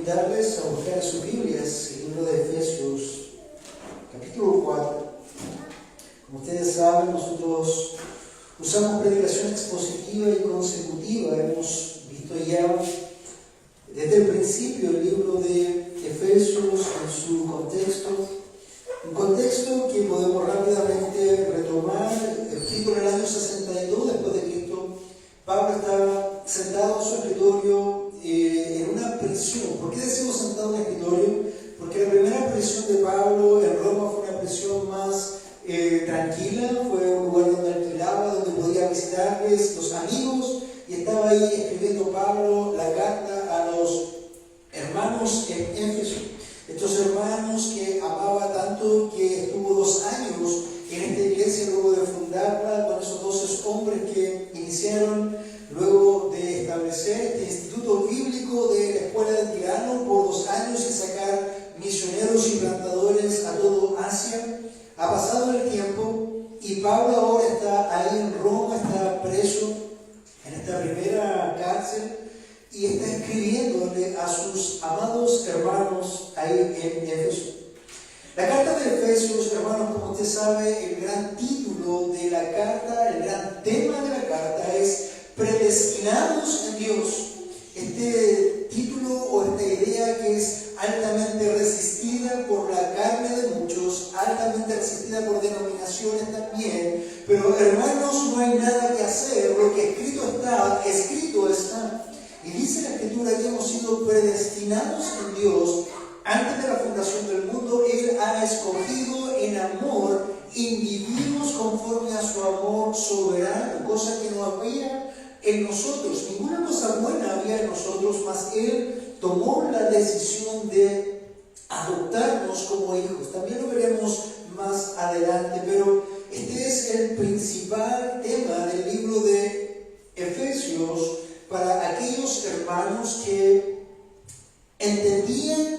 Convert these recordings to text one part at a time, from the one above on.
invitarles a buscar sus Biblias, el libro de Efesios, capítulo 4. Como ustedes saben, nosotros usamos predicación expositiva y consecutiva. Hemos visto ya desde el principio el libro de Efesios en su contexto, un contexto que podemos rápidamente retomar. Escrito en el año 62 después de Cristo, Pablo estaba sentado en su escritorio en una prisión. ¿Por qué decimos sentado en el escritorio? Porque la primera prisión de Pablo en Roma fue una prisión más tranquila, fue un lugar donde alquilaba, donde podía visitarles los amigos, y estaba ahí escribiendo Pablo la carta a los hermanos en Éfeso. Estos hermanos que amaba tanto, que estuvo 2 años en esta iglesia luego de fundarla, con esos 12 hombres que iniciaron luego de establecer este instituto bíblico de la escuela de Tirano por 2 años y sacar misioneros y plantadores a todo Asia. Ha pasado el tiempo y Pablo ahora está ahí en Roma, está preso en esta primera cárcel y está escribiéndole a sus amados hermanos ahí en Éfeso. La carta de Efesios, hermanos, como usted sabe, el gran título de la carta, el gran tema de la carta es predestinados en Dios. Este título o esta idea que es altamente resistida por la carne de muchos, altamente resistida por denominaciones también, pero hermanos, no hay nada que hacer, lo que escrito está. Y dice la Escritura que hemos sido predestinados en Dios. Antes de la fundación del mundo, Él ha escogido en amor individuos conforme a su amor soberano, cosa que no había en nosotros. Ninguna cosa buena había en nosotros, mas Él tomó la decisión de adoptarnos como hijos. También lo veremos más adelante, pero este es el principal tema del libro de Efesios para aquellos hermanos que entendían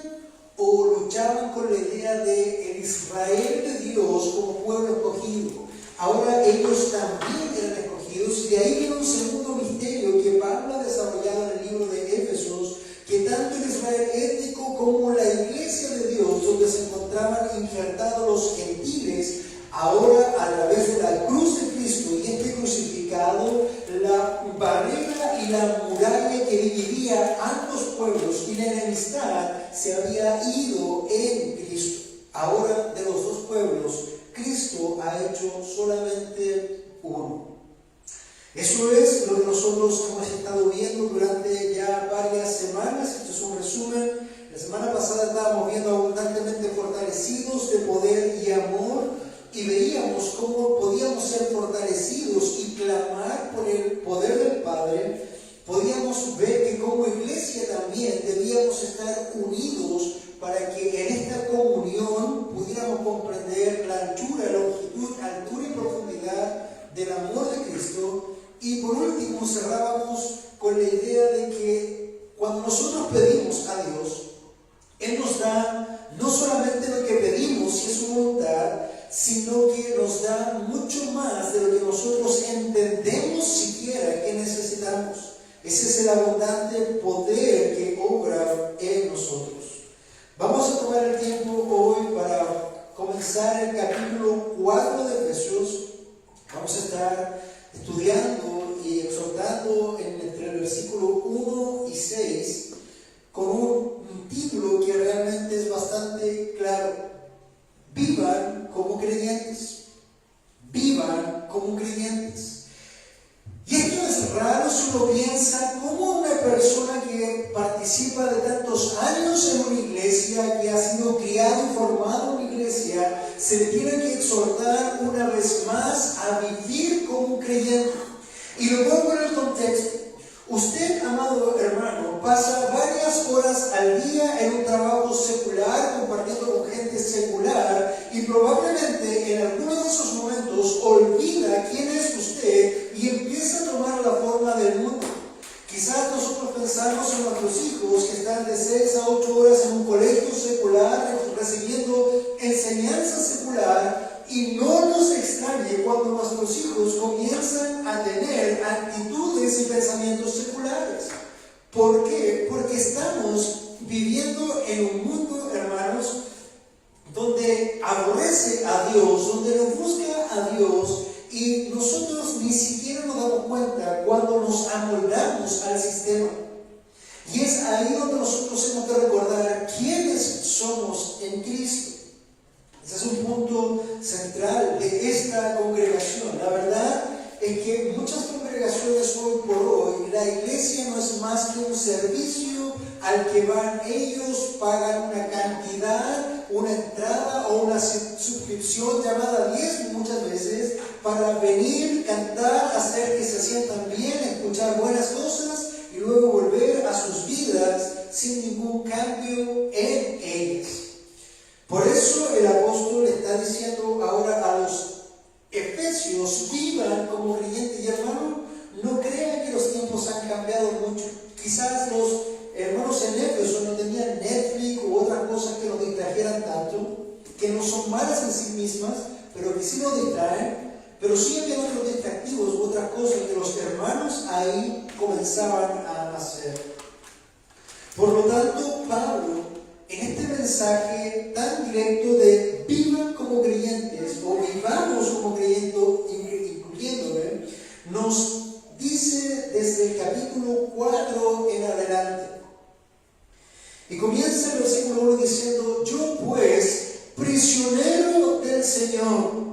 o luchaban con la idea de el Israel de Dios como pueblo escogido. Ahora ellos también eran escogidos, y de ahí viene un segundo misterio que Pablo ha desarrollado en el libro de Éfesos, que tanto el Israel étnico como la iglesia de Dios, donde se encontraban injertados los gentiles, ahora a través de la cruz de Cristo y este crucificado, la barrera y la muralla que dividía ambos pueblos y la enemistad se había ido en Cristo. Ahora de los 2 pueblos, Cristo ha hecho solamente uno. Eso es lo que nosotros hemos estado viendo durante ya varias semanas. Esto es un resumen. La semana pasada estábamos viendo abundantemente fortalecidos de poder y amor, y veíamos cómo podíamos ser fortalecidos y clamar por el poder del Padre. Podíamos ver que como iglesia también debíamos estar unidos para que en esta comunión pudiéramos comprender la anchura, longitud, altura y profundidad del amor de Cristo. Y por último cerrábamos con la idea de que cuando nosotros pedimos a Dios, Él nos da no solamente lo que pedimos y es su voluntad, sino que nos da mucho más de lo que nosotros entendemos siquiera que necesitamos. Ese es el abundante poder que obra en nosotros. Vamos a tomar el tiempo hoy para comenzar el capítulo 4 de Efesios. Vamos a estar estudiando y exhortando entre el versículo 1 y 6 con un título que realmente es bastante claro. Vivan como creyentes. Vivan como creyentes. Y esto es raro si uno piensa cómo una persona que participa de tantos años en una iglesia, que ha sido criado y formado en una iglesia, se le tiene que exhortar una vez más a vivir como un creyente. Y lo pongo en el contexto. Usted, amado hermano, pasa varias horas al día en un trabajo secular, compartiendo con gente secular, y probablemente en algunos de esos momentos olvida quién es usted y empieza a tomar la forma del mundo. Quizás nosotros pensamos en nuestros hijos que están de 6 a 8 horas en un colegio secular, recibiendo enseñanza secular, y no nos extrañe cuando nuestros hijos comienzan a tener actitudes y pensamientos seculares. ¿Por qué? Porque estamos viviendo en un mundo, hermanos, donde aborrece a Dios, donde no busca a Dios, y nosotros ni siquiera nos damos cuenta cuando nos amoldamos al sistema. Y es ahí donde nosotros hemos de recordar quiénes somos en Cristo. Ese es un punto central de esta congregación. La verdad es que muchas congregaciones hoy por hoy, la iglesia no es más que un servicio al que van ellos, pagan una cantidad, una entrada o una suscripción llamada diezmo muchas veces, para venir, cantar, hacer que se sientan bien, escuchar buenas cosas y luego volver a sus vidas sin ningún cambio en ellas. Por eso el apóstol está diciendo ahora a los efesios: vivan como creyentes. Y hermano, no crean que los tiempos han cambiado mucho. Quizás los hermanos en Éfeso no tenían Netflix u otras cosas que nos distrajeran tanto, que no son malas en sí mismas, pero que sí nos distraen. Pero sí había otros distractivos u otras cosas que los hermanos ahí comenzaban a hacer. Por lo tanto, Pablo, en este mensaje tan directo de vivan como creyentes o vivamos como creyentes, incluyéndome, nos dice desde el capítulo 4 en adelante. Y comienza el versículo 1 diciendo: yo pues, prisionero del Señor.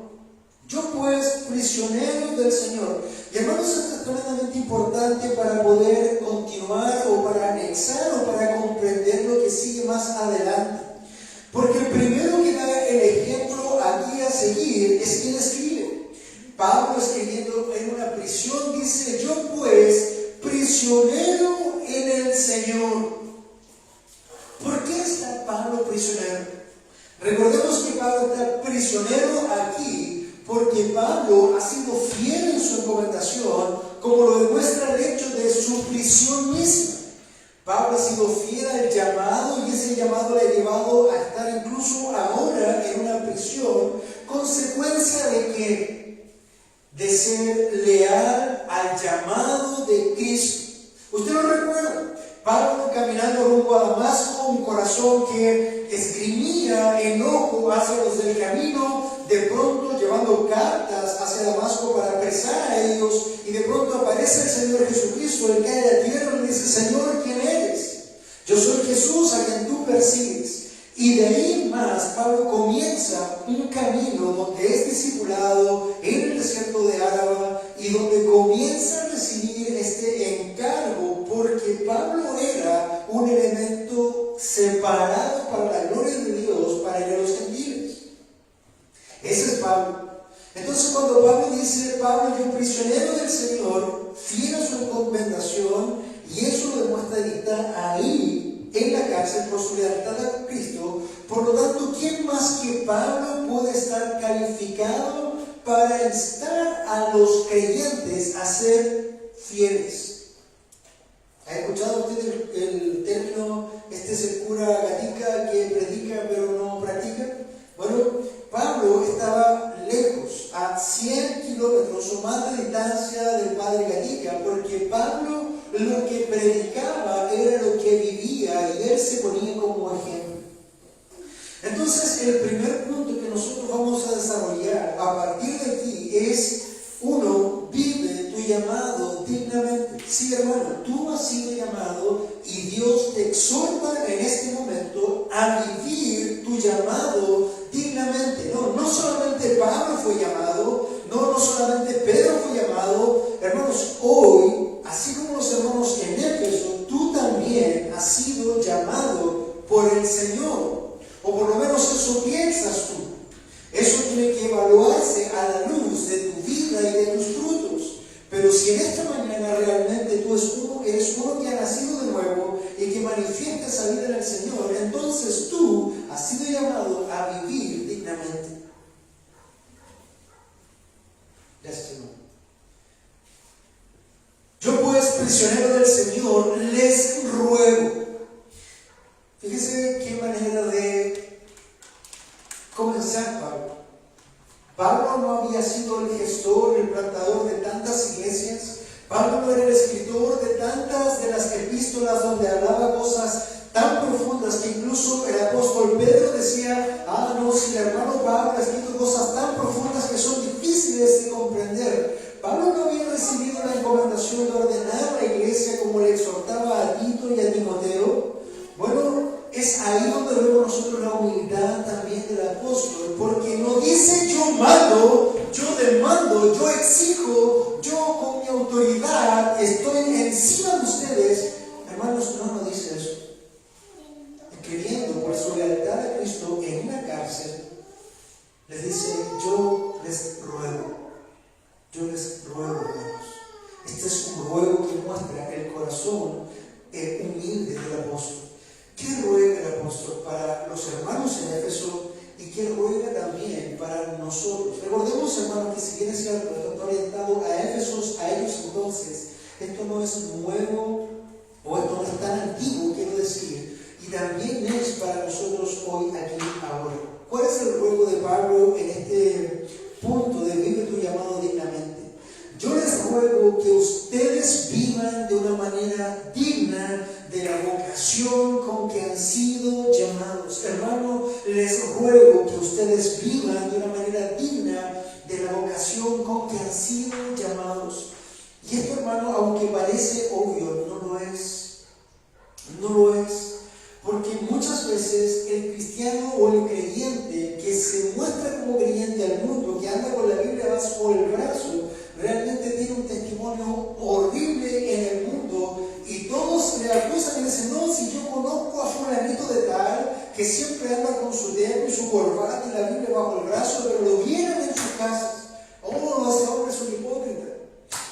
Yo pues, prisionero del Señor. Y hermanos, esto es tremendamente importante para poder continuar o para anexar o para comprender lo que sigue más adelante. Porque el primero que da el ejemplo aquí a seguir es quien escribe. Pablo, escribiendo en una prisión, dice: yo pues, prisionero en el Señor. ¿Por qué está Pablo prisionero? Recordemos que Pablo está prisionero aquí porque Pablo ha sido fiel en su encomendación, como lo demuestra el hecho de su prisión misma. Pablo ha sido fiel al llamado, y ese llamado le ha llevado a estar incluso ahora en una prisión, consecuencia de que de ser leal al llamado de Cristo. ¿Usted lo recuerda? Pablo caminando rumbo a Damasco, un corazón que esgrimía enojo hacia los del camino, de pronto llevando cartas hacia Damasco para apresar a ellos, y de pronto aparece el Señor Jesucristo, él cae a la tierra y le dice: Señor, ¿quién eres? Yo soy Jesús a quien tú persigues. Y de ahí más, Pablo comienza un camino donde es discipulado en el desierto de Áraba y donde comienza a recibir este encargo, porque Pablo era un elemento separado para la gloria de Dios, para ir a los gentiles. Ese es Pablo. Entonces, cuando Pablo dice: Pablo, yo prisionero del Señor, fiel a su encomendación, y eso lo demuestra que está ahí en la cárcel por su lealtad a Cristo. Por lo tanto, ¿quién más que Pablo puede estar calificado para instar a los creyentes a ser fieles? ¿Ha escuchado usted el término: este es el cura Gatica que predica pero no practica? Bueno, Pablo estaba lejos, a 100 kilómetros o más de distancia del padre Gatica, porque Pablo lo que predicaba era lo que vivía y él se ponía como ejemplo. Entonces, el primer punto que nosotros vamos a desarrollar a partir de aquí es: uno, vive tu llamado dignamente. Sí, hermano, tú has sido llamado y Dios te exhorta en este momento a vivir tu llamado dignamente. No solamente Pablo fue llamado, no solamente Pedro fue llamado. Hermanos, hoy, así como los hermanos en Éfeso, tú también has sido llamado por el Señor. O por lo menos eso piensas tú. Eso tiene que evaluarse a la luz de tu vida y de tus frutos. Pero si en esta mañana realmente tú eres uno que ha nacido de nuevo y que manifiesta esa vida en el Señor, entonces tú has sido llamado a vivir dignamente. Gracias, Señor. Yo pues, prisionero del Señor, les ruego. Fíjese qué manera de comenzar Pablo. Pablo no había sido el gestor, el plantador de tantas iglesias. Pablo no era el escritor de tantas de las epístolas donde hablaba cosas tan profundas que incluso el apóstol Pedro decía, no, si el hermano Pablo ha escrito cosas tan profundas que son difíciles de comprender. Pablo no había recibido la encomendación de ordenar a la iglesia como le exhortaba a Tito y a Timoteo. Bueno, es ahí donde vemos nosotros la humildad también del apóstol, porque no dice yo mando, yo demando, yo exijo, yo con mi autoridad estoy encima de ustedes. Hermanos, no dice eso. Escribiendo por su lealtad a Cristo en una cárcel, les dice, yo les ruego, hermanos. Este es un ruego que muestra el corazón humilde del apóstol. ¿Qué ruega el apóstol para los hermanos en Éfeso y qué ruega también para nosotros? Recordemos, hermanos, que si bien es cierto, esto está orientado a Éfesos, a ellos entonces, esto no es nuevo o esto no es tan antiguo, quiero decir, y también es para nosotros hoy, aquí, ahora. ¿Cuál es el ruego de Pablo en este punto de vive tu llamado dignamente? Yo les ruego que ustedes vivan de una manera digna de la vocación con que han sido llamados. Hermano, les ruego que ustedes vivan de una manera digna de la vocación con que han sido llamados. Y esto, hermano, aunque parece obvio, no lo es. No lo es. Porque muchas veces el cristiano o el creyente que se muestra como creyente al mundo, que anda con la Biblia bajo el brazo, realmente tiene un testimonio horrible en el mundo y todos le acusan y dicen, no, si yo conozco a fulanito de tal que siempre anda con su dedo y su corbata y la Biblia bajo el brazo, pero lo vieron en sus casas. Ese hombre es un hipócrita.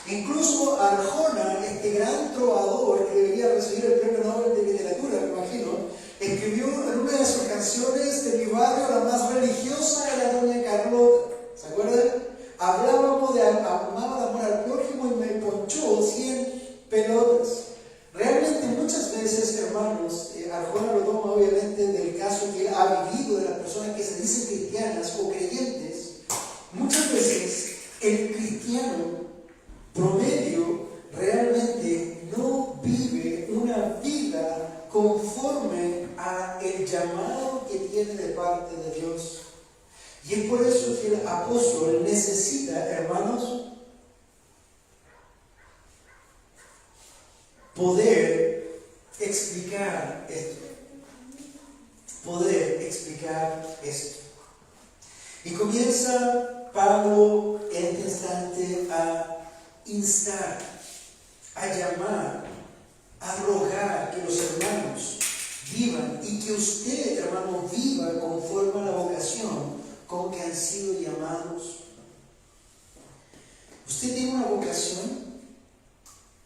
Incluso Arjona, este gran trovador que debería recibir el premio Nobel de literatura, me imagino, escribió en una de sus canciones de mi barrio, la más religiosa era Doña Carlota. ¿Se acuerdan? Hablábamos amaba de amor al prójimo y me ponchó 100 pelotas. Realmente muchas veces, hermanos, Arjona lo toma obviamente del caso que él ha vivido de las personas que se dicen cristianas o creyentes. Muchas veces el cristiano promedio realmente no vive una vida conforme a el llamado que tiene de parte de Dios. Y es por eso que el apóstol necesita, hermanos, poder explicar esto. Y comienza Pablo en este instante a instar, a llamar, a rogar que los hermanos vivan y que usted, hermano, viva conforme a la vocación con que han sido llamados. ¿Usted tiene una vocación?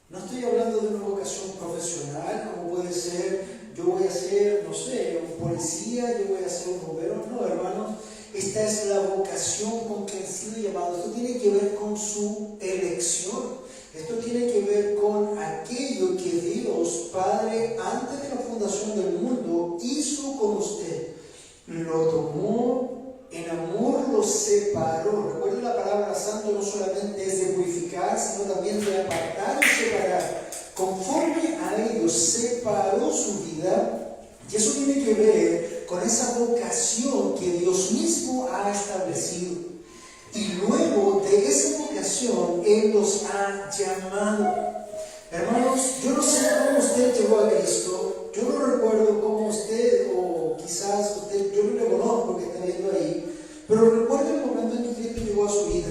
No estoy hablando de una vocación profesional, como puede ser, yo voy a ser, no sé, un policía, yo voy a ser un bombero. No, hermanos, esta es la vocación con que han sido llamados. Esto tiene que ver con su elección. Esto tiene que ver con aquello que Dios, Padre, antes de la fundación del mundo, hizo con usted. Lo tomó, en amor lo separó. Recuerden, la palabra santo no solamente es de purificar, sino también de apartar y separar. Conforme a ello, separó su vida, y eso tiene que ver con esa vocación que Dios mismo ha establecido. Y luego de esa vocación, Él los ha llamado. Hermanos, yo no sé cómo usted llegó a Cristo. Yo no recuerdo cómo usted, o quizás usted, yo no le conozco que está viendo ahí, pero recuerdo el momento en que Cristo llegó a su vida.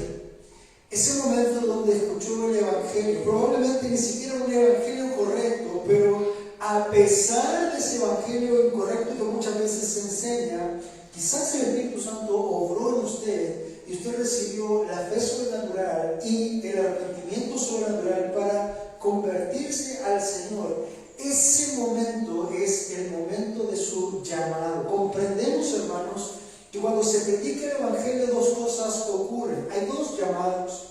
Ese momento donde escuchó el Evangelio, probablemente ni siquiera un Evangelio correcto, pero a pesar de ese Evangelio incorrecto que muchas veces se enseña, quizás el Espíritu Santo obró en usted y usted recibió la fe sobrenatural y el arrepentimiento sobrenatural para convertirse al Señor. Ese momento es el momento de su llamado. Comprendemos, hermanos, que cuando se predica el Evangelio, dos cosas ocurren. Hay dos llamados.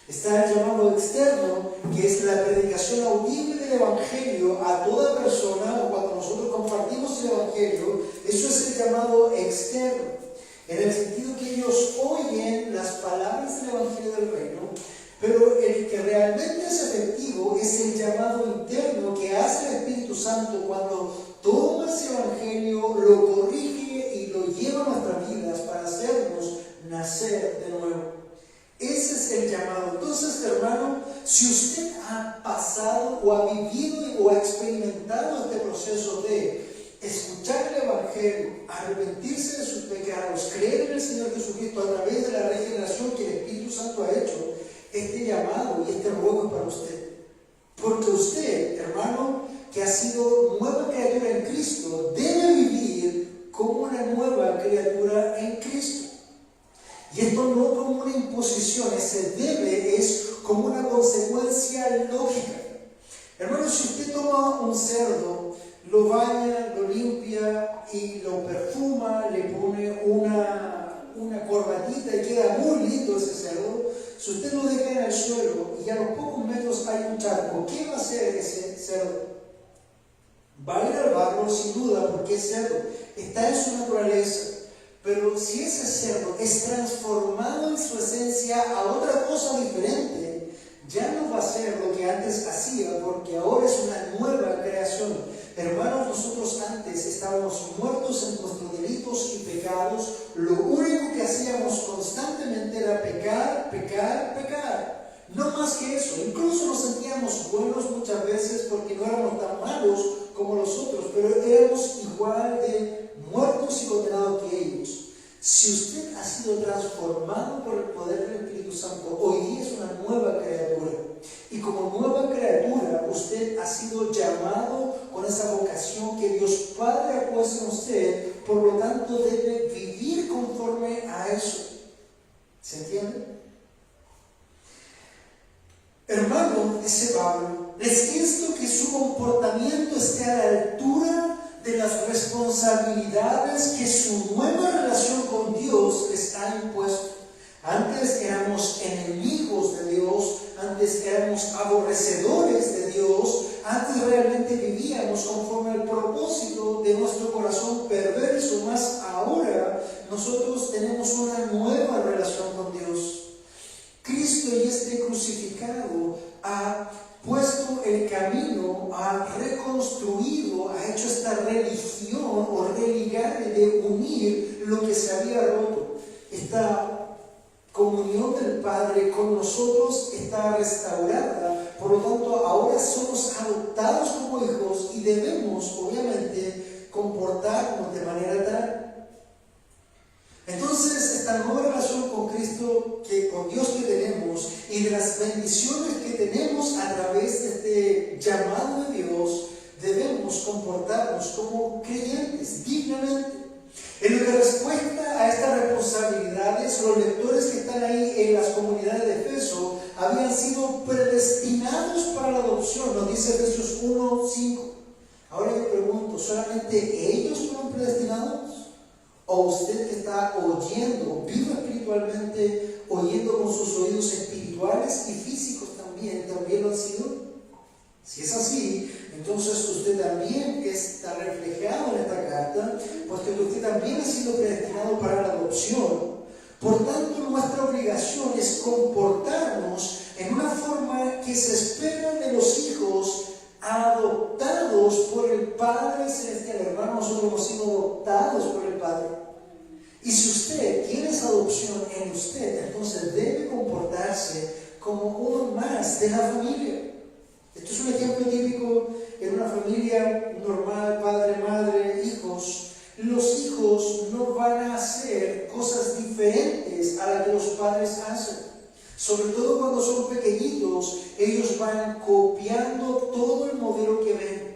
Está el llamado externo, que es la predicación audible del Evangelio a toda persona, o cuando nosotros compartimos el Evangelio, eso es el llamado externo, en el sentido que ellos oyen las palabras del Evangelio del Reino, pero el que realmente nacer de nuevo. Ese es el llamado. Entonces, hermano, si usted ha pasado o ha vivido o ha experimentado este proceso de escuchar el Evangelio, arrepentirse de sus pecados, creer en el Señor Jesucristo a través de la regeneración que el Espíritu Santo ha hecho, este llamado y este ruego es para usted. Porque usted, hermano, que ha sido nueva criatura en Cristo, debe vivir como una nueva criatura en Cristo. Y esto no como una imposición, ese debe es como una consecuencia lógica. Hermano, si usted toma un cerdo, lo baña, lo limpia y lo perfuma, le pone una corbatita y queda muy lindo ese cerdo, si usted lo deja en el suelo y a los pocos metros hay un charco, ¿qué va a hacer ese cerdo? Va a ir al barro sin duda porque es cerdo, está en su naturaleza. Pero si ese cerdo es transformado en su esencia a otra cosa diferente, ya no va a ser lo que antes hacía, porque ahora es una nueva creación. Hermanos, nosotros antes estábamos muertos en nuestros delitos y pecados. Lo único que hacíamos constantemente era pecar, pecar, pecar. No más que eso. Incluso nos sentíamos buenos muchas veces porque no éramos tan malos como los otros, pero éramos igual de muertos y condenados que ellos. Si usted ha sido transformado por el poder del Espíritu Santo, hoy día es una nueva criatura. Y como nueva criatura, usted ha sido llamado con esa vocación que Dios Padre ha puesto en usted, por lo tanto debe vivir conforme a eso. ¿Se entiende? Hermano, dice Pablo, les insto que su comportamiento esté a la altura de las responsabilidades que su nueva relación con Dios les ha impuesto. Antes éramos enemigos de Dios, antes éramos aborrecedores de Dios, antes realmente vivíamos conforme al propósito de nuestro corazón perverso, más ahora nosotros tenemos una nueva relación con Dios. Cristo y este crucificado ha puesto el camino, ha reconstruido, ha hecho esta religión o religar de unir lo que se había roto. Esta comunión del Padre con nosotros está restaurada, por lo tanto ahora somos adoptados como hijos y debemos obviamente comportarnos de manera tal. Entonces, esta nueva relación con Cristo, con Dios que tenemos, y de las bendiciones que tenemos a través de este llamado de Dios, debemos comportarnos como creyentes, dignamente. En lo que respecta a estas responsabilidades, los lectores que están ahí en las comunidades de Efeso habían sido predestinados para la adopción, nos dice Efesios 1:5. Ahora yo pregunto, ¿solamente ellos fueron predestinados? ¿O usted que está oyendo, vivo espiritualmente, oyendo con sus oídos espirituales y físicos también lo han sido? Si es así, entonces usted también está reflejado en esta carta, puesto que usted también ha sido predestinado para la adopción. Por tanto, nuestra obligación es comportarnos en una forma que se espera de los hijos adoptados por el Padre Celestial. Hermano, nosotros hemos sido adoptados por el Padre. Y si usted tiene esa adopción en usted, entonces debe comportarse como uno más de la familia. Esto es un ejemplo típico en una familia normal, padre, madre, hijos. Los hijos no van a hacer cosas diferentes a las que los padres hacen. Sobre todo cuando son pequeñitos, ellos van copiando todo el modelo que ven.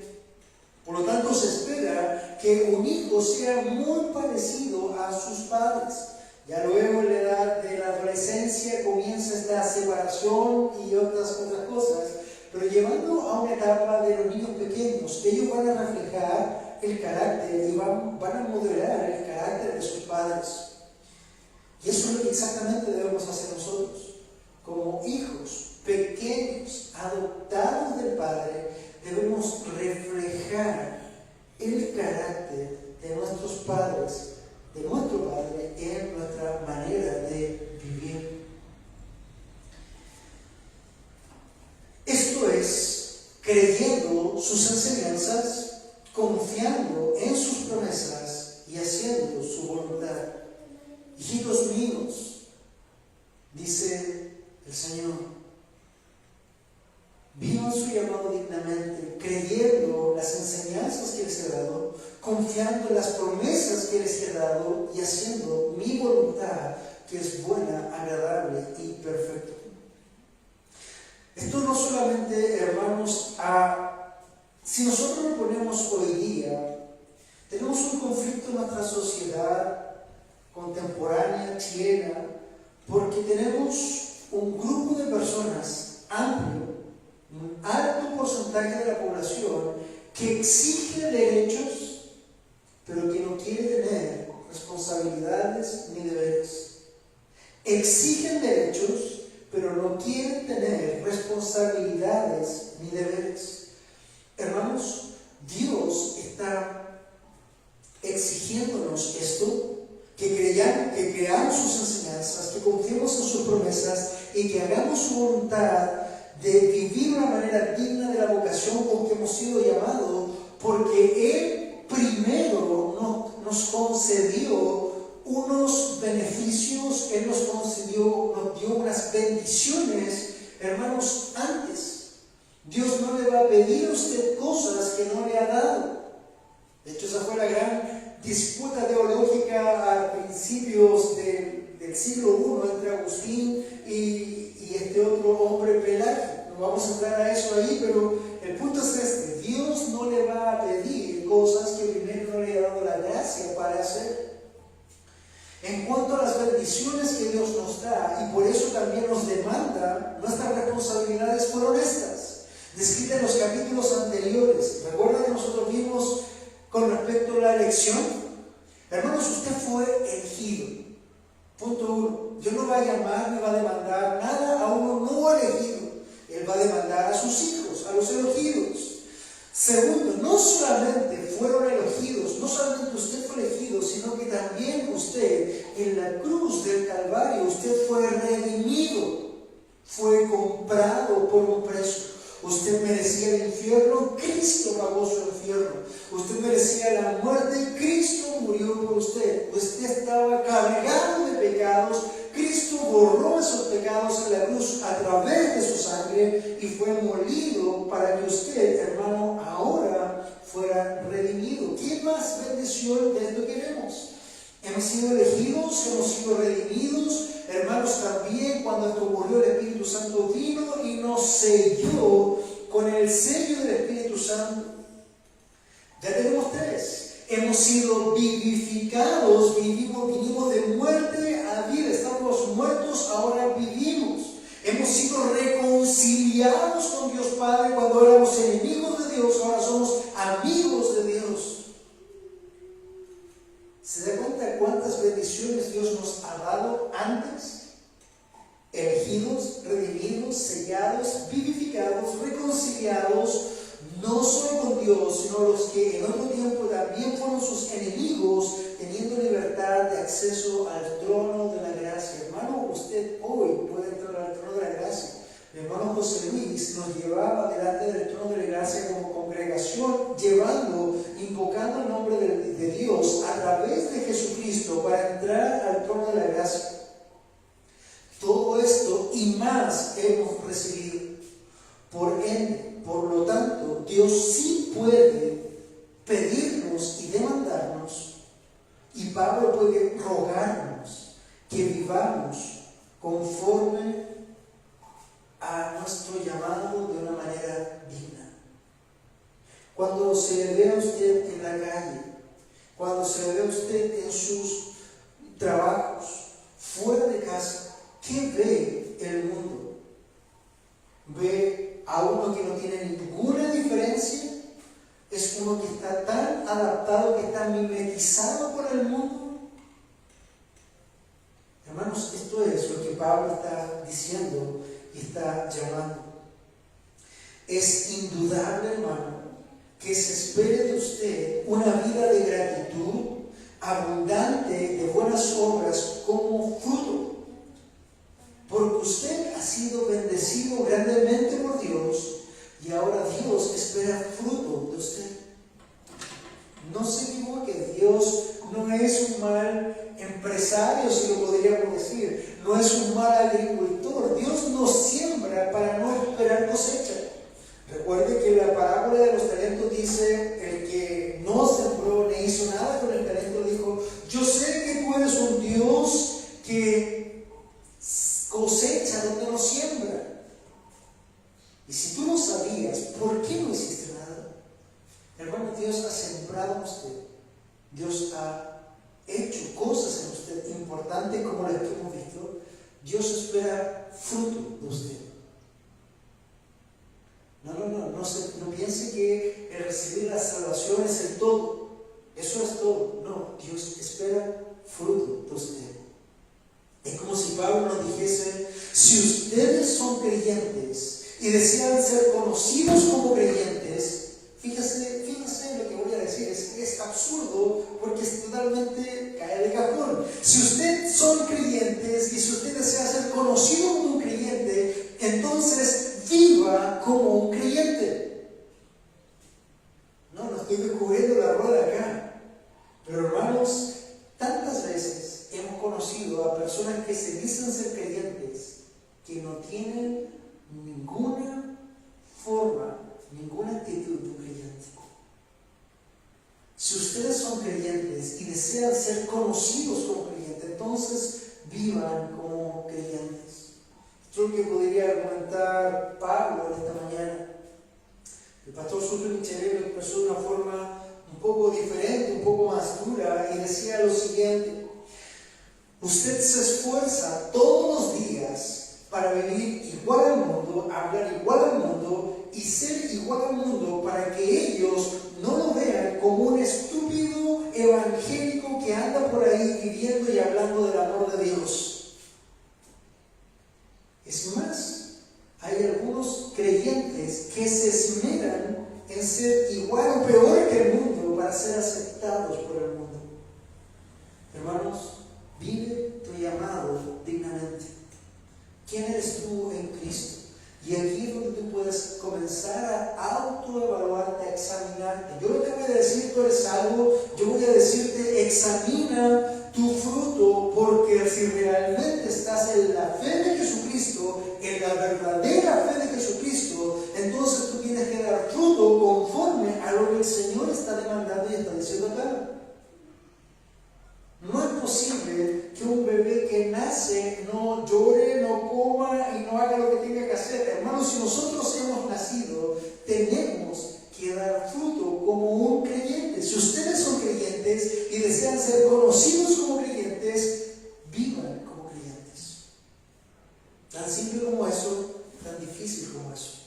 Por lo tanto, se espera que un hijo sea muy parecido a sus padres. Ya luego en la edad de la adolescencia comienza esta separación y otras cosas, pero llevando a una etapa de los niños pequeños, ellos van a reflejar el carácter y van a modelar el carácter de sus padres. Y eso es lo que exactamente debemos hacer nosotros. Como hijos pequeños, adoptados del Padre, debemos reflejar el carácter de nuestros padres, de nuestro Padre, en nuestra manera de vivir. Esto es, creyendo sus enseñanzas, confiando en sus promesas y haciendo su voluntad. Hijitos míos, confiando en las promesas que les he dado y haciendo mi voluntad, que es buena, agradable y perfecta. Esto no solamente, hermanos, si nosotros lo ponemos hoy día, tenemos un conflicto en nuestra sociedad contemporánea chilena, porque tenemos un grupo de personas amplio, un alto porcentaje de la población, que exige derechos, pero que no quiere tener responsabilidades ni deberes. Exigen derechos, pero no quieren tener responsabilidades ni deberes. Hermanos, Dios está exigiéndonos esto, que creamos sus enseñanzas, que confiemos en sus promesas y que hagamos su voluntad de vivir de una manera digna de la vocación con que hemos sido llamados, porque Él primero nos concedió unos beneficios, Él nos dio unas bendiciones, hermanos, antes. Dios no le va a pedir a usted cosas que no le ha dado. De hecho, esa fue la gran disputa teológica a principios del siglo I entre Agustín y este otro hombre Pelagio. No vamos a entrar a eso ahí, pero el punto es este: Dios no le va a pedir cosas que primero no le ha dado la gracia para hacer. En cuanto a las bendiciones que Dios nos da, y por eso también nos demanda, nuestras responsabilidades fueron estas, descritas en los capítulos anteriores. ¿Recuerdan que nosotros vimos con respecto a la elección? Hermanos, usted fue elegido. Punto 1. Dios no va a llamar ni va a demandar nada a uno no elegido. Él va a demandar a sus hijos, a los elegidos. Segundo, no solamente fueron elegidos, no solamente usted fue elegido, sino que también usted, en la cruz del Calvario, usted fue redimido, fue comprado por un precio. Usted merecía el infierno, Cristo pagó su infierno. Usted merecía la muerte, Cristo murió por usted. Usted estaba cargado de pecados, Cristo borró esos pecados en la cruz a través de su sangre y fue molido para que usted, hermano, ahora fuera redimido. ¿Qué más bendición de esto queremos? Hemos sido elegidos, hemos sido redimidos. Hermanos, también cuando esto ocurrió, el Espíritu Santo vino y nos selló con el sello del Espíritu Santo. Ya tenemos 3. Hemos sido vivificados, vinimos de muerte a vida. Estamos muertos, ahora vivimos. Hemos sido reconciliados con Dios Padre. Cuando éramos enemigos de Dios, ahora somos amigos de Dios. ¿Se da cuenta cuántas bendiciones Dios nos ha dado antes? Elegidos, redimidos, sellados, vivificados, reconciliados, no solo con Dios, sino los que en otro tiempo también fueron sus enemigos, teniendo libertad de acceso al trono de la gracia. Hermano, usted hoy puede entrar al trono de la gracia. Mi hermano José Luis nos llevaba delante del trono de la gracia como congregación, invocando el nombre de Dios a través de Jesucristo para entrar al trono de la gracia. Todo esto y más hemos recibido por Él. Por lo tanto, Dios sí puede pedirnos y demandarnos, y Pablo puede rogarnos que vivamos conforme a nuestro llamado de una manera digna. Cuando se le ve a usted en la calle, cuando se le ve a usted en sus trabajos, fuera de casa, ¿qué ve el mundo? ¿Ve a uno que no tiene ninguna diferencia? ¿Es uno que está tan adaptado, que está mimetizado por el mundo? Hermanos, esto es lo que Pablo está diciendo y está llamando. Es indudable, hermano, que se espere de usted una vida de gratitud, abundante de buenas obras como fruto. Porque usted ha sido bendecido grandemente por Dios y ahora Dios espera fruto de usted. No se equivoque, Dios no es un mal empresario, si lo podríamos decir. No es un mal agricultor. Dios nos siembra para no esperar cosecha. Recuerde que la parábola de los talentos dice: el que no sembró ni hizo nada con el talento dijo: yo sé que tú eres un Dios que cosecha donde no siembra. Y si tú no sabías, ¿por qué no hiciste nada? Hermano, Dios ha sembrado en usted. Dios ha hecho cosas en usted importantes como las que hemos visto. Dios espera fruto de usted. No piense que el recibir la salvación es el todo. Eso es todo. No, Dios espera fruto de usted. Es como si Pablo nos dijese: si ustedes son creyentes y desean ser conocidos como creyentes, fíjense en lo que voy a decir, es absurdo porque es totalmente cae de cajón. Si ustedes son creyentes y si usted desea ser conocido como un creyente, entonces viva como un creyente. No estoy descubriendo la rueda acá, pero hermanos, tantas veces hemos conocido a personas que se dicen ser creyentes que no tienen ninguna forma, ninguna actitud de un creyente. Si ustedes son creyentes y desean ser conocidos como creyentes, entonces vivan como creyentes. Esto es lo que podría argumentar Pablo en esta mañana. El pastor Sucre Michelero lo expresó de una forma un poco diferente, un poco más dura, y decía lo siguiente: usted se esfuerza todos los días para vivir igual al mundo, hablar igual al mundo y ser igual al mundo, para que ellos no lo vean como un estúpido evangélico que anda por ahí viviendo y hablando del amor de Dios. Es más, hay algunos creyentes que se esmeran en ser igual o peor que el mundo para ser aceptados por el mundo. Hermanos, vive tu llamado dignamente. ¿Quién eres tú en Cristo? Y aquí es donde tú puedes comenzar a autoevaluarte, a examinarte. Yo lo que voy a decir, tú eres salvo, yo voy a decirte: examina tu fruto, porque si realmente estás en la fe de Jesucristo, en la verdadera fe de Jesucristo, entonces tú tienes que dar fruto conforme a lo que el Señor está demandando y está diciendo acá. No es posible que un bebé que nace no llore, no coma y no haga lo que tenga que hacer. Hermanos, si nosotros hemos nacido, tenemos que dar fruto como un creyente. Si ustedes son creyentes y desean ser conocidos como creyentes, vivan como creyentes. Tan simple como eso, tan difícil como eso.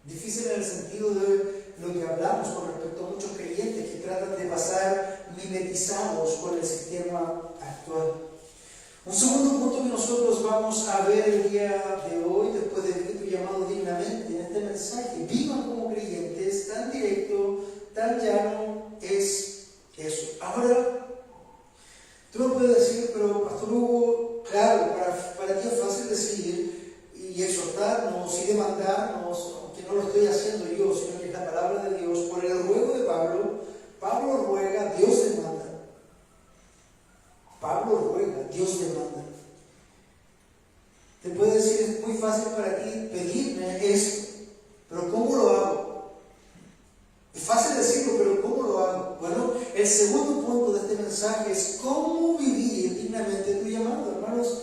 Difícil en el sentido de lo que hablamos con respecto a muchos creyentes que tratan de pasar mimetizados con el sistema actual. Un segundo punto que nosotros vamos a ver el día de hoy, después de vivir tu llamado dignamente, en este mensaje: vivan como creyentes, tan directo, tan llano, es eso. Ahora, tú me puedes decir: pero Pastor Hugo, claro, para ti es fácil decir y exhortarnos y demandarnos, aunque no lo estoy haciendo yo, sino que es la palabra de Dios, por el ruego de Pablo ruega, Dios demanda. Pablo ruega, Dios demanda. Te puede decir: es muy fácil para ti pedirme esto, pero ¿cómo lo hago? Es fácil decirlo, pero ¿cómo lo hago? Bueno, el segundo punto de este mensaje es cómo vivir dignamente tu llamado. Hermanos,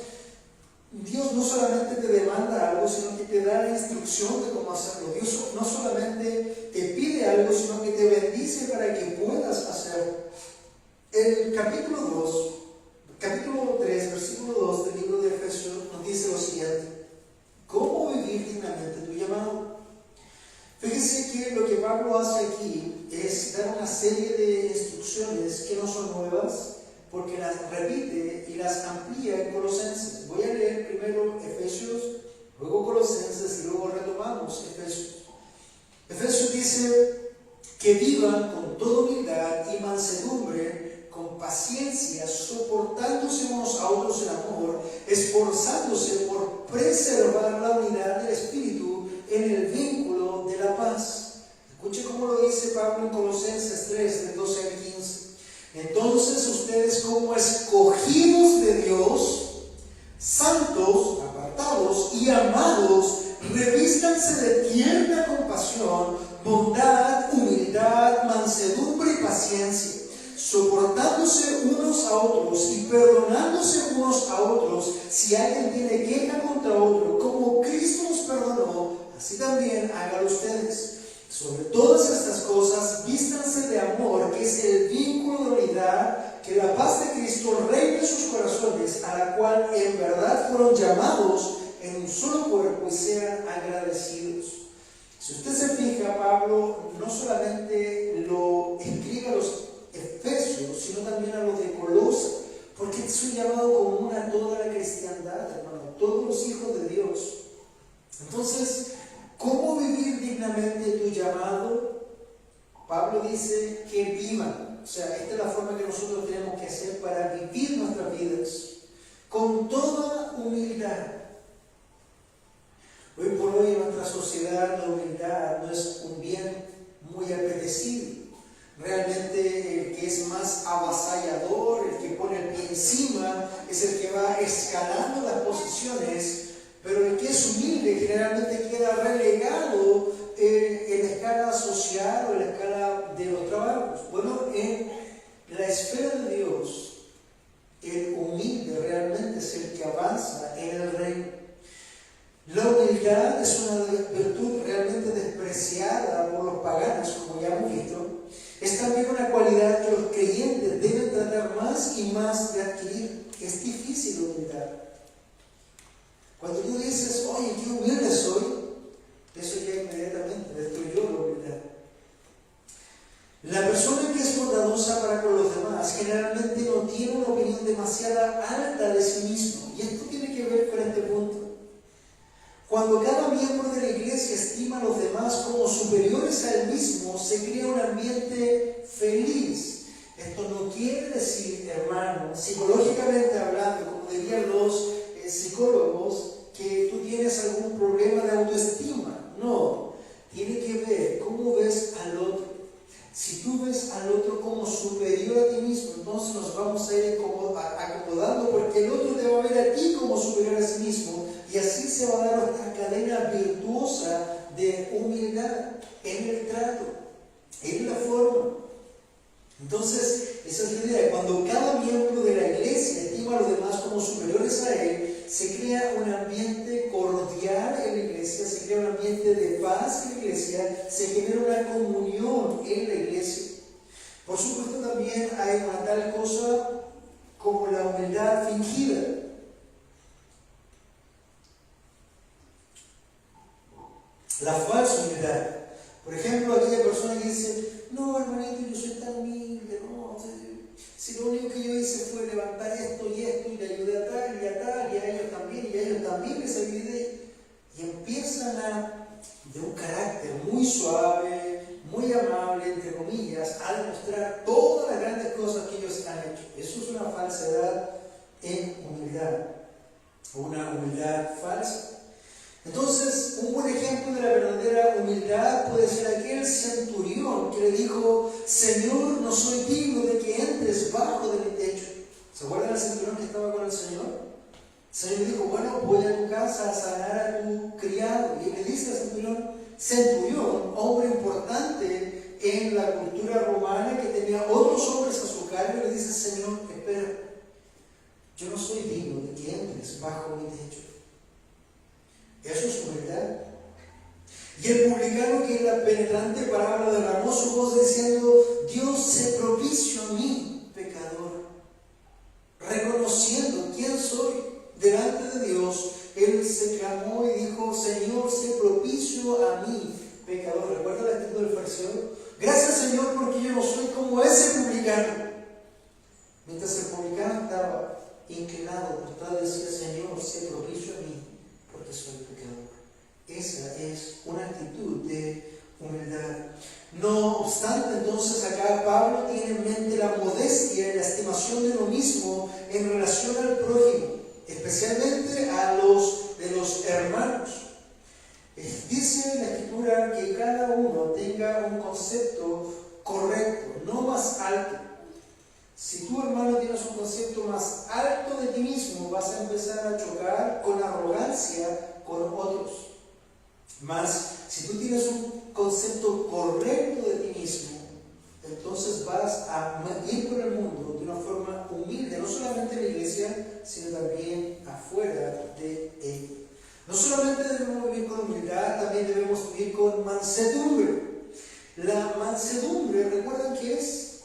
Dios no solamente te demanda algo, sino que te da la instrucción de cómo hacerlo. Dios no solamente te pide algo, sino que te bendice para que puedas hacerlo. El capítulo 3, versículo 2 del libro de Efesios nos dice lo siguiente: ¿cómo vivir dignamente tu llamado? Fíjense que lo que Pablo hace aquí es dar una serie de instrucciones que no son nuevas, porque las repite y las amplía en Colosenses. Voy a leer primero Efesios, luego Colosenses y luego retomamos Efesios. Efesios dice que vivan con toda humildad y mansedumbre, con paciencia, soportándose unos a otros en amor, esforzándose por preservar la unidad del Espíritu en el vínculo de la paz. Escuche cómo lo dice Pablo en Colosenses 3, del 12 al 15. Entonces ustedes, como escogidos de Dios, santos, apartados y amados, revístanse de tierna compasión, compasión, bondad, humildad, mansedumbre y paciencia, soportándose unos a otros y perdonándose unos a otros si alguien tiene queja contra otro, como Cristo nos perdonó, así también háganlo ustedes. Sobre todas estas cosas, vístanse de amor, que es el vínculo de unidad, que la paz de Cristo reine en sus corazones, a la cual en verdad fueron llamados en un solo cuerpo, y sean agradecidos. Si usted se fija, Pablo no solamente lo escribe a los Efesios, sino también a los de Colosas, porque es un llamado común a toda la cristiandad, hermano, a todos los hijos de Dios. Entonces, ¿cómo vivir dignamente tu llamado? Pablo dice que vivan. O sea, esta es la forma que nosotros tenemos que hacer para vivir nuestras vidas, con toda humildad. Hoy por hoy en nuestra sociedad la humildad no es un bien muy apetecido. Realmente el que es más avasallador, el que pone el pie encima, es el que va escalando las posiciones, pero el que es humilde generalmente queda relegado en la escala social o en la escala de los trabajos. Bueno, en la esfera de Dios, el humilde realmente es el que avanza en el reino. La humildad es una virtud realmente despreciada por los paganos, como ya hemos visto. Es también una cualidad que los creyentes deben tratar más y más de adquirir. Es difícil la humildad. Cuando tú dices, oye, qué humilde soy, eso ya inmediatamente destruyó la humildad. La persona que es bondadosa para con los demás generalmente no tiene una opinión demasiado alta de sí mismo. Y esto tiene que ver con este punto. Cuando cada miembro de la iglesia estima a los demás como superiores a él mismo, se crea un ambiente feliz. Esto no quiere decir, hermano, psicológicamente hablando, como dirían los psicólogos, que tú tienes algún problema de autoestima. No, tiene que ver cómo ves al otro. Si tú ves al otro como superior a ti mismo, entonces nos vamos a ir acomodando, porque el otro te va a ver a ti como superior a sí mismo, y así se va a dar esta cadena virtuosa de humildad en el trato, en la forma. Entonces, esa es la idea. Cuando cada miembro de la iglesia estima a los demás como superiores a él, se crea un ambiente cordial en la iglesia, se crea un ambiente de paz en la iglesia, se genera una comunión en la iglesia. Por supuesto, también hay una tal cosa como la humildad fingida. La falsa humildad. Por ejemplo, aquella persona que dice, no, hermanito, yo soy tan humilde, no, si lo único que yo hice fue levantar esto, y le ayudé a tal, y a ellos también les ayudé, y empiezan de un carácter muy suave, muy amable, entre comillas, a demostrar todas las grandes cosas que ellos han hecho. Eso es una falsedad en humildad, una humildad falsa. Entonces, un buen ejemplo de la verdadera humildad puede ser aquel centurión que le dijo, Señor, no soy digno de que entres bajo de mi techo. ¿Se acuerdan del centurión que estaba con el Señor? El Señor le dijo, bueno, voy a tu casa a sanar a tu criado. Y él le dice al centurión, hombre importante en la cultura romana que tenía otros hombres a su cargo, le dice, Señor, espera, yo no soy digno de que entres bajo mi techo. Eso es humildad. Y el publicano, que en la penetrante parábola derramó su voz diciendo, Dios, sé propicio a mí, pecador. Reconociendo quién soy delante de Dios, él se clamó y dijo, Señor, sé propicio a mí, pecador. ¿Recuerda la actitud del fariseo? Gracias, Señor, porque yo no soy como ese publicano. Mientras el publicano estaba inclinado, postrado, decía, Señor, sé propicio a mí, porque soy pecador. Esa es una actitud de humildad. No obstante, entonces acá Pablo tiene en mente la modestia y la estimación de lo mismo en relación al prójimo, especialmente a los de los hermanos. Dice en la Escritura que cada uno tenga un concepto correcto, no más alto. Si tú, hermano, tienes un concepto más alto de ti mismo, vas a empezar a chocar con arrogancia con otros. Mas, si tú tienes un concepto correcto de ti mismo, entonces vas a ir por el mundo de una forma humilde, no solamente en la iglesia, sino también afuera de ella. No solamente debemos vivir con humildad, también debemos vivir con mansedumbre. La mansedumbre, ¿recuerdan qué es?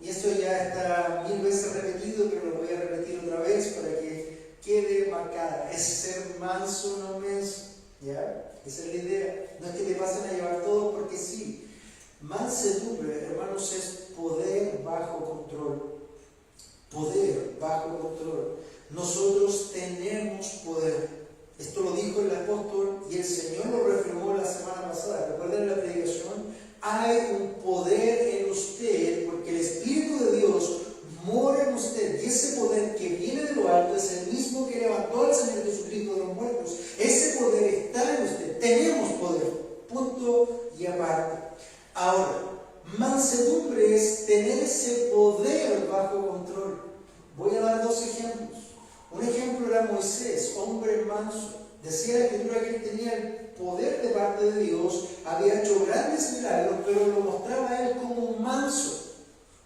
Y esto ya está 1000 veces repetido, pero lo voy a repetir otra vez para que quede marcada. Es ser manso, no menso. ¿Ya? Esa es la idea. No es que te pasen a llevar todo porque sí. Mansedumbre, hermanos, es poder bajo control. Poder bajo control. Nosotros tenemos poder. Esto lo dijo el apóstol y el Señor lo reafirmó la semana pasada. ¿Recuerdan la predicación? Hay un poder en usted porque el Espíritu de Dios mora en usted. Y ese poder que viene de lo alto es el mismo que levantó al Señor Jesucristo de los muertos. Ese poder está en usted. Tenemos poder. Punto y aparte. Ahora, mansedumbre es tener ese poder bajo control. Voy a dar 2 ejemplos. Un ejemplo era Moisés, hombre manso. Decía la Escritura que él tenía el poder de parte de Dios, había hecho grandes milagros, pero lo mostraba a él como un manso.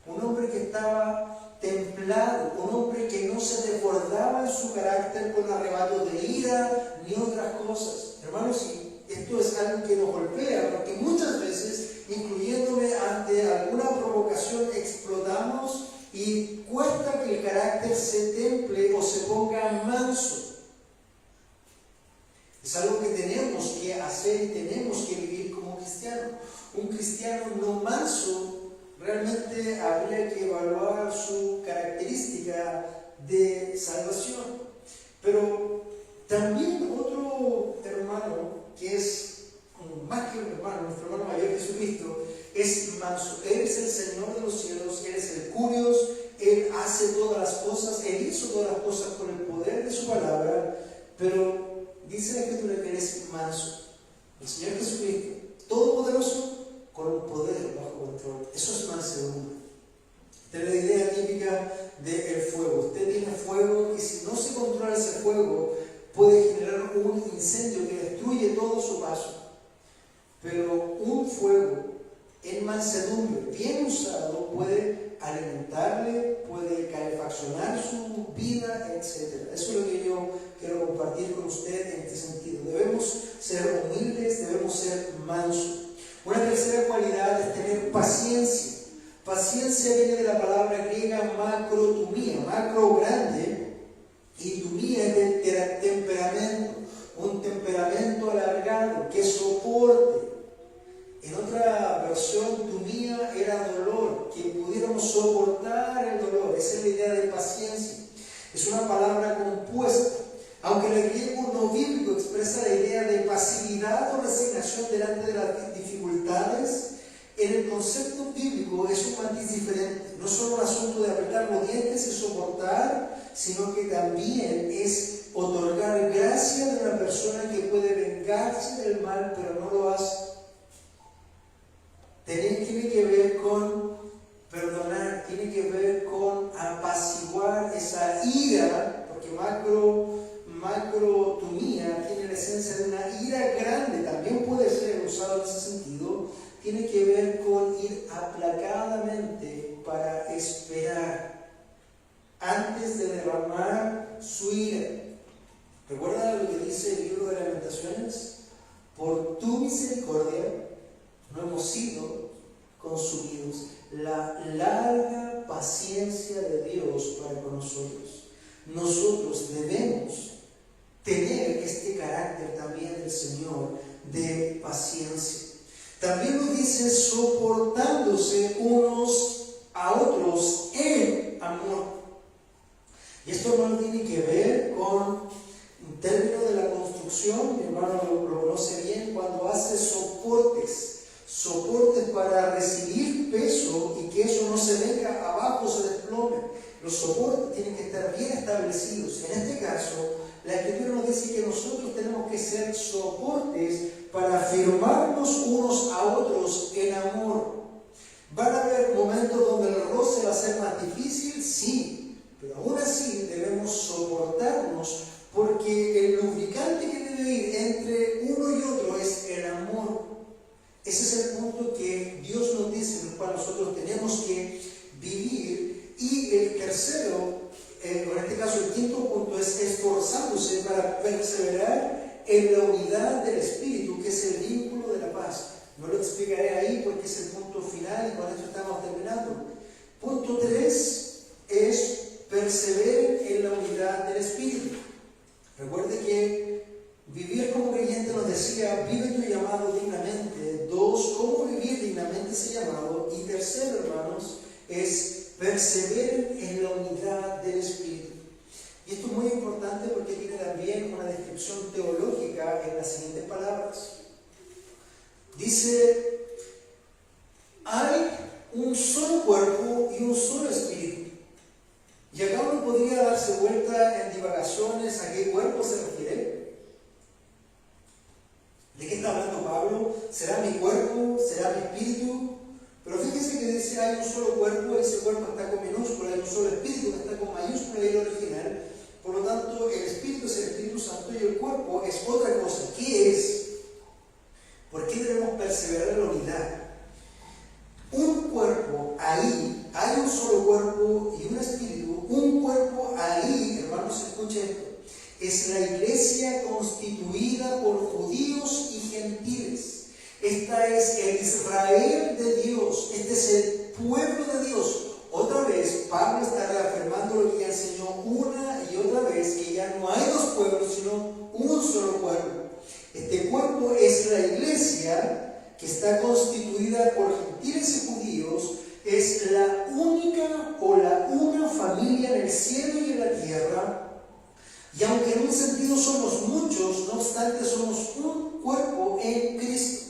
Un hombre que estaba templado, un hombre que no se desbordaba en su carácter con arrebatos de ira ni otras cosas. Hermanos, esto es algo que nos golpea, porque muchas veces, incluyéndome ante alguna provocación, explotamos y cuesta que el carácter se temple o se ponga manso. Es algo que tenemos que hacer y tenemos que vivir como cristianos. Un cristiano no manso, realmente habría que evaluar su característica de salvación. Pero también otro hermano que es más que un hermano, nuestro hermano mayor Jesucristo, es manso. Él es el Señor de los cielos, Él es el Curios, Él hace todas las cosas, Él hizo todas las cosas con el poder de su palabra, pero dice la Escritura que Él es manso. El Señor Jesucristo, todopoderoso, con un poder bajo control. Eso es mansedumbre. Esta es la idea típica del fuego. Usted tiene fuego y si no se controla ese fuego, puede generar un incendio que destruye todo su paso. Pero un fuego en mansedumbre, bien usado, puede alimentarle, puede calefaccionar su vida, etc. Eso es lo que yo quiero compartir con usted en este sentido. Debemos ser humildes, debemos ser mansos. Una tercera cualidad es tener paciencia. Paciencia viene de la palabra griega macrotumía, macro grande, y tumía es de temperamento, un temperamento alargado que soporte. En otra versión, tumía era dolor, que pudiéramos soportar el dolor. Esa es la idea de paciencia. Es una palabra compuesta. Aunque el griego no bíblico expresa la idea de pasividad o resignación delante de las dificultades, en el concepto bíblico es un matiz diferente. No es solo un asunto de apretar los dientes y soportar, sino que también es otorgar gracia de una persona que puede vengarse del mal, pero no lo hace. Tiene que ver con perdonar, tiene que ver con apaciguar esa ira, porque macrotumía tiene la esencia de una ira grande, también puede ser usado en ese sentido. Tiene que ver con ir aplacadamente para esperar antes de derramar su ira. ¿Recuerda lo que dice el libro de Lamentaciones? Por tu misericordia no hemos sido consumidos. La larga paciencia de Dios para con nosotros. Nosotros debemos tener este carácter también del Señor de paciencia. También nos dice soportándose unos a otros en amor. Y esto no tiene que ver con un término de la construcción, mi hermano lo conoce bien, cuando hace soportes para recibir peso y que eso no se venga abajo, se desplome. Los soportes tienen que estar bien establecidos. En este caso, la Escritura nos dice que nosotros tenemos que ser soportes para afirmarnos unos a otros en amor. ¿Van a haber momentos donde el roce va a ser más difícil? Sí, pero aún así debemos soportarnos porque el lubricante que debe ir entre uno y otro es Ese es el punto que Dios nos dice, en el cual nosotros tenemos que vivir. Y el tercero, en este caso el quinto punto, es esforzándose para perseverar en la unidad del Espíritu, que es el vínculo de la paz. No lo explicaré ahí porque es el punto final y con esto estamos terminando. Punto 3 es perseveren en la unidad del Espíritu. Recuerde que vivir como creyente nos decía, vive tu llamado dignamente. 2, cómo vivir dignamente ese llamado. Y tercero, hermanos, es perseveren en la unidad del Espíritu. Y esto es muy importante porque tiene también una descripción teológica en las siguientes palabras. Dice, hay un solo cuerpo y un solo espíritu. Y acá uno podría darse vuelta en divagaciones a qué cuerpo se refiere. ¿De qué está hablando Pablo? ¿Será mi cuerpo? ¿Será mi espíritu? Pero fíjense que dice hay un solo cuerpo, ese cuerpo está con minúscula, hay un solo espíritu que está con mayúscula y el original. Por lo tanto, el espíritu es el Espíritu Santo y el cuerpo es otra cosa. ¿Qué es? ¿Por qué debemos perseverar en la unidad? Un cuerpo ahí, hay un solo cuerpo y un espíritu. Un cuerpo ahí, hermanos, escuchen esto, es la iglesia constituida por judíos y gentiles. Esta es el Israel de Dios, este es el pueblo de Dios. Otra vez, Pablo está reafirmando lo que ya enseñó una y otra vez, que ya no hay dos pueblos, sino un solo pueblo. Este cuerpo es la iglesia que está constituida por gentiles y judíos, es la única o la una familia en el cielo y en la tierra. Y aunque en un sentido somos muchos, no obstante somos un cuerpo en Cristo.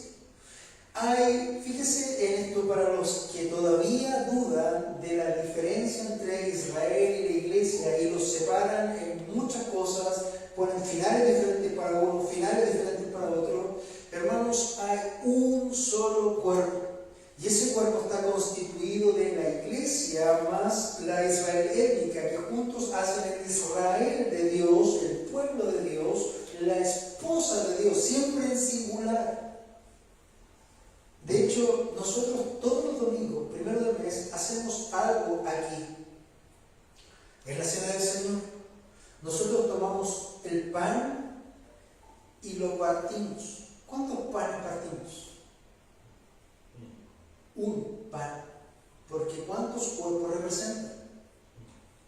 Fíjese en esto para los que todavía dudan de la diferencia entre Israel y la iglesia y los separan en muchas cosas, ponen finales diferentes para uno, finales diferentes para otro. Hermanos, hay un solo cuerpo. Y ese cuerpo está constituido de la iglesia más la Israel étnica, que juntos hacen el Israel de Dios, el pueblo de Dios, la esposa de Dios, siempre en singular. De hecho, nosotros todos los domingos, primero del mes, hacemos algo aquí. Es la cena del Señor. Nosotros tomamos el pan y lo partimos. ¿Cuántos panes partimos? Un pan. Porque ¿cuántos cuerpos representan?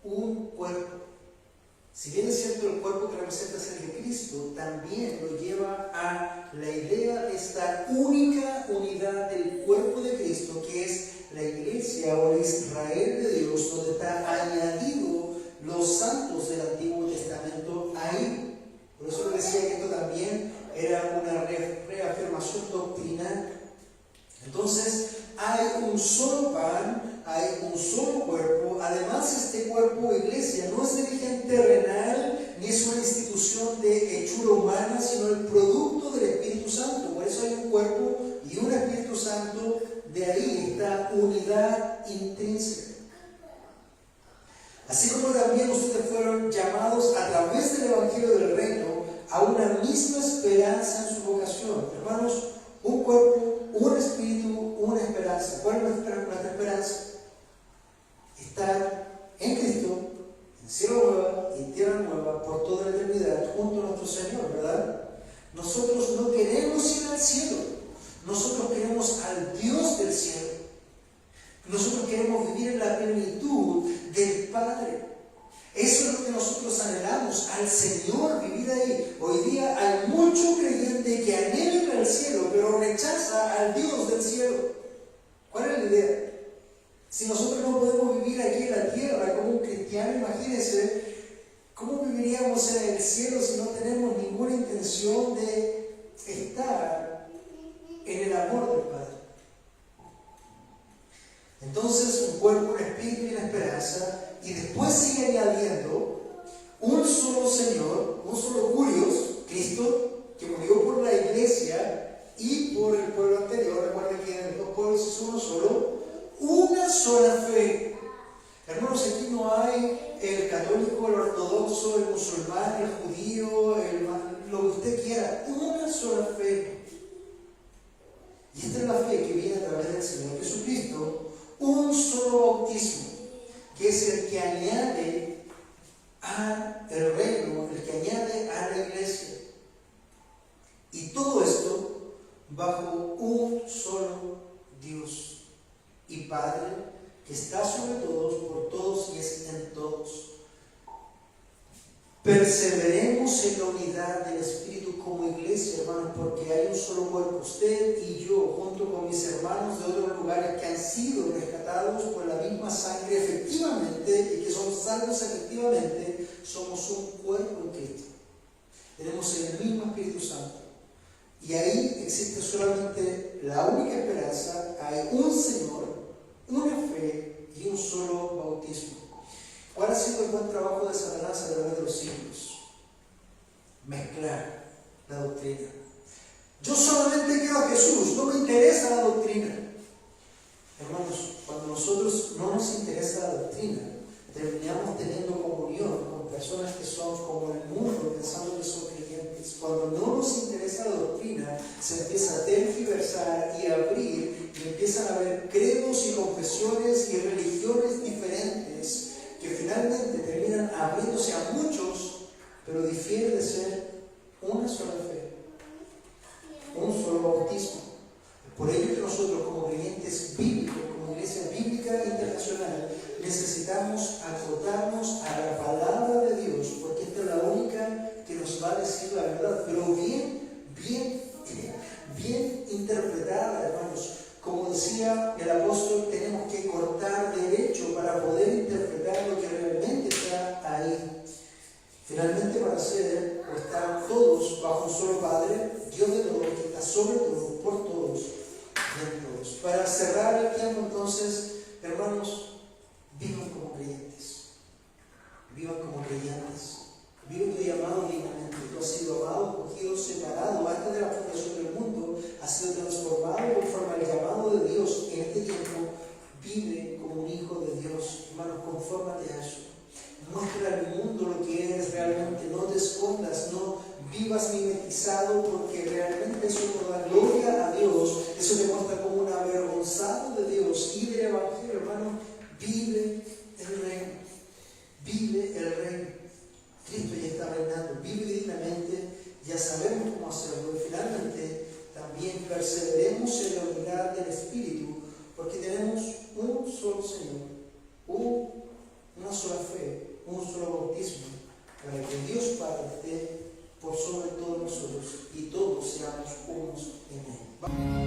Un cuerpo. Si bien es cierto el cuerpo que representa es el de Cristo, también lo lleva a la idea de esta única unidad del cuerpo de Cristo, que es la iglesia o el Israel de Dios, donde está añadido los santos del Antiguo Testamento ahí. Por eso decía que esto también era una reafirmación doctrinal. Entonces, hay un solo pan, hay un solo cuerpo. Además, este cuerpo o iglesia no es de origen terrenal ni es una institución de hechura humana, sino el producto del Espíritu Santo. Por eso hay un cuerpo y un Espíritu Santo. De ahí esta unidad intrínseca. Así como también ustedes fueron llamados a través del Evangelio del Reino a una misma esperanza en su vocación. Hermanos, un cuerpo, un espíritu, una esperanza. ¿Cuál es nuestra esperanza? Estar en Cristo, en cielo nueva y tierra nueva, por toda la eternidad, junto a nuestro Señor, ¿verdad? Nosotros no queremos ir al cielo, nosotros queremos al Dios del cielo. Nosotros queremos vivir en la plenitud del Padre. Eso es lo que nosotros anhelamos, al Señor, vivir ahí. Hoy día hay mucho creyente que anhela ir al cielo, pero rechaza al Dios del cielo. ¿Cuál es la idea? Si nosotros no podemos vivir aquí en la tierra como un cristiano, imagínense, ¿cómo viviríamos en el cielo si no tenemos ninguna intención de estar en el amor del Padre? Entonces, un cuerpo, un espíritu y una esperanza. Y después sigue añadiendo un solo Señor, un solo Curios, Cristo, que murió por la iglesia y por el pueblo anterior. Recuerden que en los dos pueblos es uno solo. Una sola fe. Hermanos, aquí no hay el católico, el ortodoxo, el musulmán, el judío, lo que usted quiera. Una sola fe. Y esta es la fe que viene a través del Señor Jesucristo, un solo bautismo, que es el que añade al reino, el que añade a la iglesia. Y todo esto bajo un solo Dios y Padre, que está sobre todos, por todos y es en todos. Perseveremos en la unidad del Espíritu como iglesia, hermanos, porque hay un solo cuerpo. Usted y yo, junto con mis hermanos de otros lugares que han sido rescatados por la misma sangre efectivamente y que son salvos efectivamente, somos un cuerpo en Cristo. Tenemos el mismo Espíritu Santo. Y ahí existe solamente la única esperanza, hay un Señor, una fe y un solo bautismo. ¿Cuál ha sido el buen trabajo de Satanás a través de los siglos? Mezclar la doctrina. Yo solamente quiero a Jesús, no me interesa la doctrina. Hermanos, cuando nosotros no nos interesa la doctrina, terminamos teniendo comunión con personas que son como el mundo, pensando que son creyentes. Cuando no nos interesa la doctrina, se empieza a tergiversar y a abrir, y empiezan a haber credos y confesiones y religiones diferentes, que finalmente terminan abriéndose a muchos, pero difiere de ser una sola fe, un solo bautismo. Por ello que nosotros como creyentes bíblicos, como Iglesia Bíblica Internacional, necesitamos acotarnos a la palabra de Dios, porque esta es la única que nos va a decir la verdad, pero bien interpretada, hermanos. Como decía el apóstol, tenemos que cortar derecho para poder interpretar lo que realmente está ahí. Finalmente, para ser o estar todos bajo un solo Padre, Dios de todos, que está sobre todos, por todos y en todos. Para cerrar el tiempo, entonces, hermanos, vivan como creyentes. Vivan como creyentes. Vive tu llamado dignamente. Tú has sido amado, escogido, separado antes de la fundación del mundo. Has sido transformado conforme al llamado de Dios. En este tiempo, vive como un hijo de Dios. Hermanos, confórmate a eso. Muestra al mundo lo que eres realmente. No te escondas, no vivas mimetizado, porque realmente eso no da gloria a Dios. Eso te muestra como un avergonzado de Dios y del Evangelio. Hermano, vive el reino. Vive el reino. Cristo ya está reinando, vive dignamente, ya sabemos cómo hacerlo. Y finalmente también perseveremos en la unidad del Espíritu, porque tenemos un solo Señor, una sola fe, un solo bautismo, para que Dios Padre esté por sobre todos nosotros y todos seamos unos en Él.